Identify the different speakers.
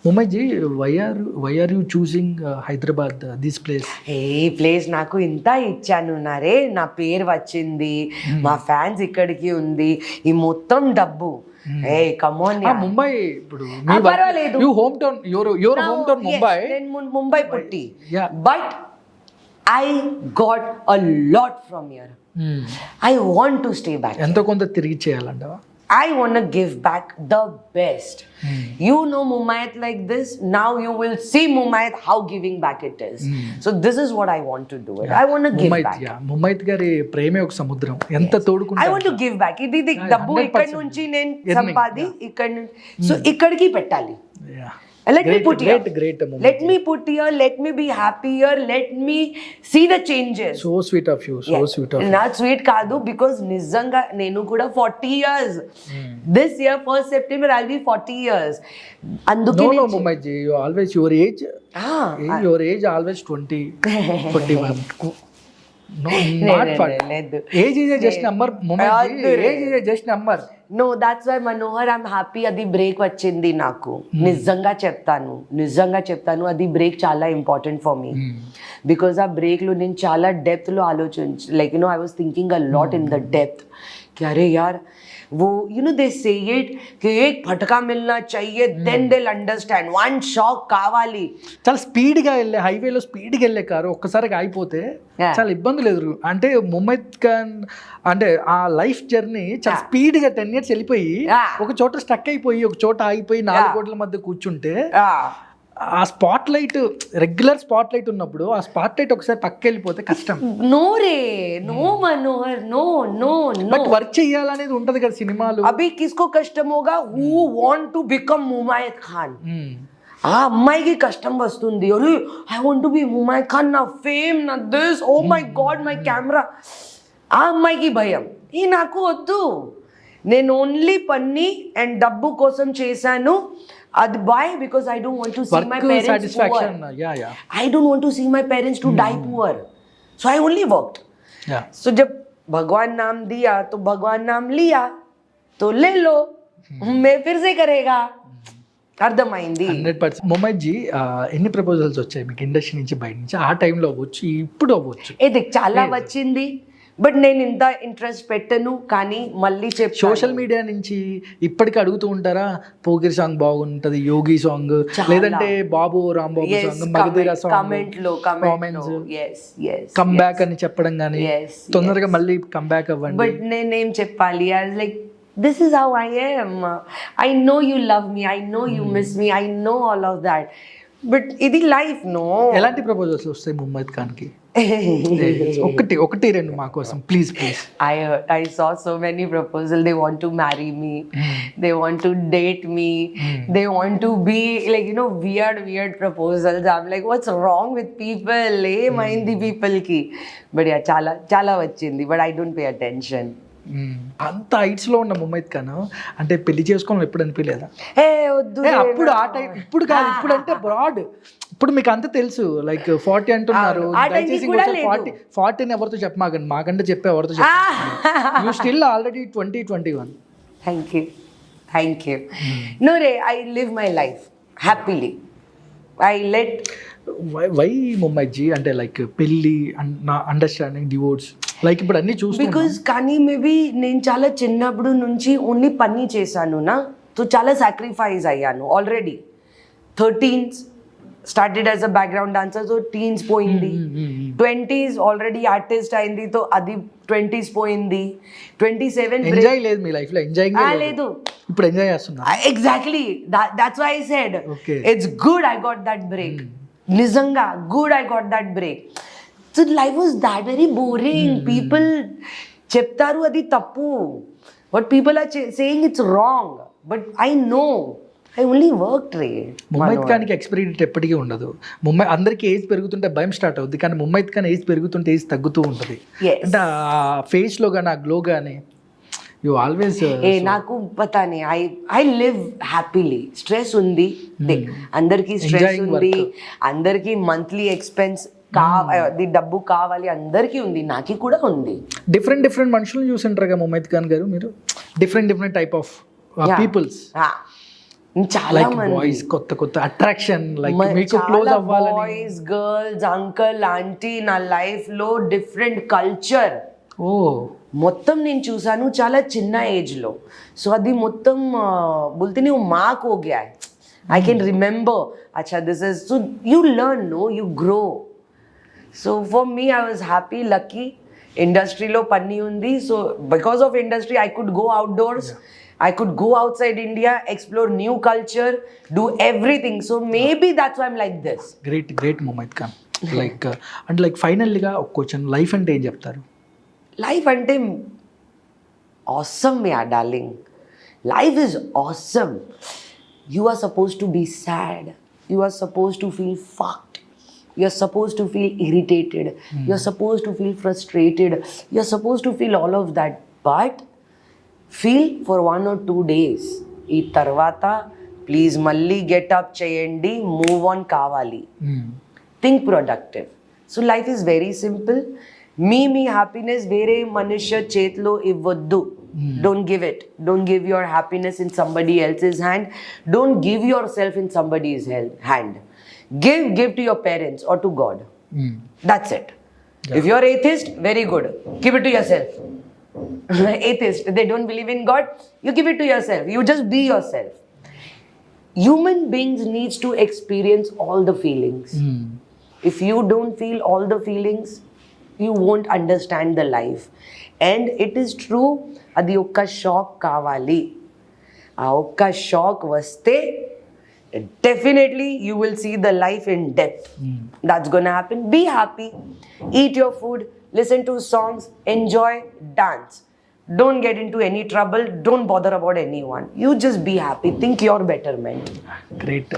Speaker 1: Mumayji, why are you choosing Hyderabad, this place?
Speaker 2: A place నాకు ఇంత ఇచ్చాను నరే, నా పేరు వచ్చింది, మా ఫ్యాన్స్ ఇక్కడికి ఉంది, ఈ మొత్తం డబ్బు. ఏ కమోన్
Speaker 1: ముంబై ఇప్పుడు
Speaker 2: పర్వాలేదు.
Speaker 1: Home town, your home town Mumbai.
Speaker 2: నేను ముంబై పుట్టి,
Speaker 1: Yeah.
Speaker 2: But I got a lot from here. I want to stay back.
Speaker 1: ఎంతో కొంత తిరిగి చేయాలంటావా?
Speaker 2: I want to give back the best. You know Mumayat like this. Now you will see Mumayat how giving back it is. So this is what I want to do. I want to give back.
Speaker 1: ముమ్మైత్ గారి ప్రేమే ఒక సముద్రం, ఎంత తోడుకుంటా.
Speaker 2: I want to give back. ఇది డబ్బు ఇక్కడ నుంచి నేను సంపాది ఇక్కడ నుంచి, సో ఇక్కడికి పెట్టాలి. Let me put here.
Speaker 1: Great.
Speaker 2: Let me put here. Let me be happy here. Let me see the changes.
Speaker 1: So sweet of you. Sweet of you.
Speaker 2: Not sweet కాదు, because నిజంగా నేను కూడా 40 years. This year 1st September I'll be 40 years. అందుకే
Speaker 1: No, Mumayji, you always your age always 20, 21. No, not fun. Age is just number, Mumayji. Age is just number.
Speaker 2: No, that's why Manohar, I'm happy అది break వచ్చింది నాకు. నిజంగా చెప్తాను అది break చాలా important for me. Because ఆ బ్రేక్లో నేను చాలా డెప్త్లో like I was thinking a lot in the depth कि अरे यार वो they say it कि एक फटका मिलना चाहिए, then they'll understand. One shock కావాలి.
Speaker 1: చాలా స్పీడ్గా వెళ్ళే హైవేలో స్పీడ్గా వెళ్ళే కారు ఒక్కసారిగా అయిపోతే చాలా ఇబ్బందులు ఎదురు. అంటే ముమ్మైత్ ఖాన్ అంటే ఆ లైఫ్ జర్నీ చాలా స్పీడ్గా 10 years వెళ్ళిపోయి ఒక చోట స్టక్ అయిపోయి ఒక చోట ఆగిపోయి 4 కోట్ల మధ్య కూర్చుంటే ఆ spotlight, regular spotlight ఉన్నప్పుడు ఆ స్పాట్ లైట్ ఒకసారి పక్క వెళ్ళిపోతే కష్టం.
Speaker 2: No Manohar, no
Speaker 1: but work చేయాలనేది ఉంటది కదా సినిమాలు.
Speaker 2: అభి కిస్కో కష్టం హోగా who want to become Mumaith Khan. ఆ అమ్మాయికి కష్టం వస్తుంది, అరే I want to be Mumaith Khan, నా ఫేమ్, నా this, oh my God my camera. ఆ అమ్మాయికి భయం, ఈ నాకు వద్దు, నేను ఓన్లీ పని అండ్ డబ్బు కోసం చేశాను. అది why? Because I don't want to see my parents
Speaker 1: satisfaction
Speaker 2: poor.
Speaker 1: Yeah.
Speaker 2: I don't want to see my parents to die poor. So I only worked. So जब भगवान नाम दिया तो भगवान नाम लिया, तो ले लो, मैं फिर से करेगा. అర్థమైంది.
Speaker 1: 100%. ముమ్మైజీ, ఎన్ని ప్రపోజల్స్ వచ్చాయి మీకు ఇండస్ట్రీ నుంచి, బయట నుంచి? ఆ టైంలో అవ్వచ్చు, ఇప్పుడు అవ్వచ్చు.
Speaker 2: ఇది చాలా వచ్చింది, బట్ నేను ఇంత ఇంట్రెస్ట్ పెట్టను. కానీ మళ్ళీ
Speaker 1: సోషల్ మీడియా నుంచి ఇప్పటికీ అడుగుతూ ఉంటారా, పోకిరి సాంగ్ బాగుంటది, యోగి సాంగ్, లేదంటే Babu Rambabu song, Magadheera song, come back అని చెప్పడం కానీ, తొందరగా మళ్ళీ కమ్ బ్యాక్ అవ్వండి.
Speaker 2: బట్ నేనేం చెప్పాలి, like this is how I am. I know you love me, I know you miss me, I know all of that, but ఇది లైఫ్. నో.
Speaker 1: ఎలాంటి ప్రపోజల్స్ వస్తాయి ముమ్మైత్ ఖాన్ కి? ఒకటి రెండు మా కోసం please.
Speaker 2: I saw so many proposals. They want to marry me, they want to date me, they want to be like weird proposals. I'm like, what's wrong with people? Mayindi people ki. But yeah, chala vachindi, but I don't pay attention.
Speaker 1: అంత heights లో ఉన్న ముమ్మైత్ ఖాన్ అంటే పెళ్లి చేసుకోవాలని ఎప్పుడు అనిపించలేదా? అప్పుడు ఆ టైం, ఇప్పుడు కాదు, ఇప్పుడు అంటే బ్రాడ్, ఇప్పుడు మీకు అంతా తెలుసు, లైక్ 40 అంటున్నారు. దయచేసి 40 ఎవరితో చెప్పమాకండి, మాకంటే చెప్పే ఎవరితో చెప్పండి. You still already 20-21.
Speaker 2: Thank you. No రే, I live my life happily. I let
Speaker 1: why ముమ్మైజీ అంటే లైక్ పెళ్ళి, అండర్స్టాండింగ్, డివోర్స్, లైక్ ఇప్పుడు అన్ని చూస్తాం.
Speaker 2: బికాజ్ కానీ మేబీ నేను చాలా చిన్నప్పుడు నుంచి ఓన్లీ పని చేశాను నా, సో చాలా సాక్రిఫైస్ అయ్యాను already. 13s started as a background dancer, so teens పోయింది. 20s ఆల్రెడీ ఆర్టిస్ట్ అయింది, సో అది 20s పోయింది. 27
Speaker 1: ఎంజాయ్ లేదు మీ లైఫ్ లో, ఎంజాయ్
Speaker 2: లేదు,
Speaker 1: ఇప్పుడు ఎంజాయ్ చేస్తున్నా.
Speaker 2: Exactly, that's why I said it's good I got that break. నిజంగా good I got that break. So life was that very boring. People చెప్తారు అది తప్పు, but people are saying it's wrong, but I know I only work.
Speaker 1: Mumaith ఖాన్కి expiry date ఎప్పటికీ ఉండదు. అందరికీ age పెరుగుతుంటే భయం స్టార్ట్ అవుద్ది, కానీ ముమ్మైత్ ఖాన్ ఏజ్ పెరుగుతుంటే ఏజ్ తగ్గుతూ ఉంటుంది. అంటే ఆ ఫేస్ లో కానీ ఆ గ్లో కానీ యూ ఆల్వేస్.
Speaker 2: నాకు పతానే, ఐ లివ్ హ్యాపీలీ. స్ట్రెస్ ఉంది, అందరికీ స్ట్రెస్ ఉంది, అందరికీ మంత్లీ ఎక్స్పెన్స్ కావాలి, డబ్బు కావాలి, అందరికీ ఉంది, నాకు కూడా ఉంది.
Speaker 1: డిఫరెంట్ మనుషులను చూసింటారు కదా ముమ్మైత్ ఖాన్ గారు మీరు, డిఫరెంట్ టైప్ ఆఫ్ పీపుల్స్.
Speaker 2: చాలా
Speaker 1: లైక్
Speaker 2: మంది
Speaker 1: బాయ్స్ కొత్త అట్రాక్షన్ లైక్ మీకు క్లోజ్ అవ్వాలని
Speaker 2: బాయ్స్ గర్ల్స్ అంకల్ ఆంటీ నా లైఫ్ లో డిఫరెంట్ కల్చర్
Speaker 1: ఓ
Speaker 2: మొత్తం నేను చూసాను చాలా చిన్న ఏజ్ లో. సో అది మొత్తం బోల్తే నీ మార్క్ हो गया है. I can remember acha this is so you learn, no, you grow. So for me I was happy, lucky. Industry lo panni undi, so because of industry I could go outdoors. I could go outside India, explore new culture, do everything. So maybe that's why I'm like this.
Speaker 1: Great Mumaith Khan. Like అంటే like ఫైనల్గా ఒక question, life అంటే ఏం చెప్తారు?
Speaker 2: Life ante awesome, yeah, darling. Life is awesome. You are supposed to be sad. You are supposed to feel fucked. You are supposed to feel irritated. You are supposed to feel frustrated. You are supposed to feel all of that. But feel for 1 or 2 days. ఈ తర్వాత please మళ్ళీ get up చేయండి, move on కావాలి. Think productive. So life is very simple. Me happiness వేరే మనుష్య చేతిలో ఇవ్వద్దు. Don't give it. Don't give your happiness in somebody else's hand. Don't give yourself in somebody's hand. Give to your parents or to God. That's it.
Speaker 1: Yeah.
Speaker 2: If you're atheist, very good. Give it to yourself. Atheist, they don't believe in God. You give it to yourself. You just be yourself. Human beings needs to experience all the feelings. If you don't feel all the feelings, you won't understand the life. And it is true, అది ఒక్క shock కావాలి. ఆ ఒక్క shock వస్తే definitely you will see the life in depth. That's gonna happen. Be happy, eat your food, listen to songs, enjoy, dance. Don't get into any trouble. Don't bother about anyone. You just be happy. Think your betterment.
Speaker 1: Great.